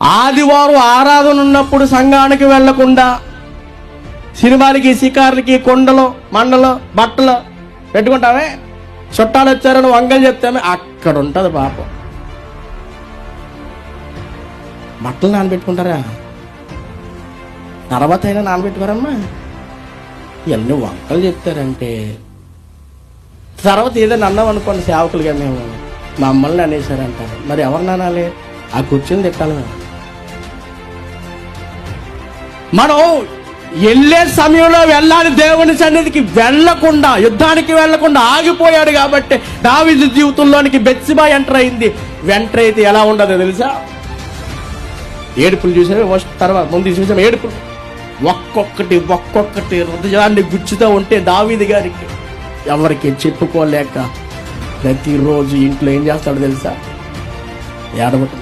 ఆదివారం ఆరాధన ఉన్నప్పుడు సంఘానికి వెళ్లకుండా సినిమాలకి, షికార్లకి, కొండలు, మండలు, బట్టలు పెట్టుకుంటామే. చుట్టాలు వచ్చారని వంగలు చెప్తామే, అక్కడ ఉంటుంది పాపం. బట్టలు నానబెట్టుకుంటారా? తర్వాత అయినా నానబెట్టుకోరమ్మా. ఇవన్నీ వంకలు చెప్తారంటే తర్వాత ఏదైనా అన్నాం అనుకోండి, సేవకులుగా మేము మమ్మల్ని అనేసారంటారు. మరి ఎవరిని అనాలి? ఆ కూర్చొని తిట్టాలి. మనం వెళ్ళే సమయంలో వెళ్ళాలి. దేవుని సన్నిధికి వెళ్ళకుండా, యుద్ధానికి వెళ్ళకుండా ఆగిపోయాడు కాబట్టి దావీదు జీవితంలోనికి బెత్షెబా ఎంటర్ అయింది. ఎంటర్ అయితే ఎలా ఉండదో తెలుసా? ఏడుపులు చూసామే. తర్వాత ముందు చూసాం ఏడుపులు. ఒక్కొక్కటి హృదయాన్ని గుచ్చుతూ ఉంటే దావీదు గారికి ఎవరికి చెప్పుకోలేక ప్రతిరోజు ఇంట్లో ఏం చేస్తాడో తెలుసా? ఏడవటం.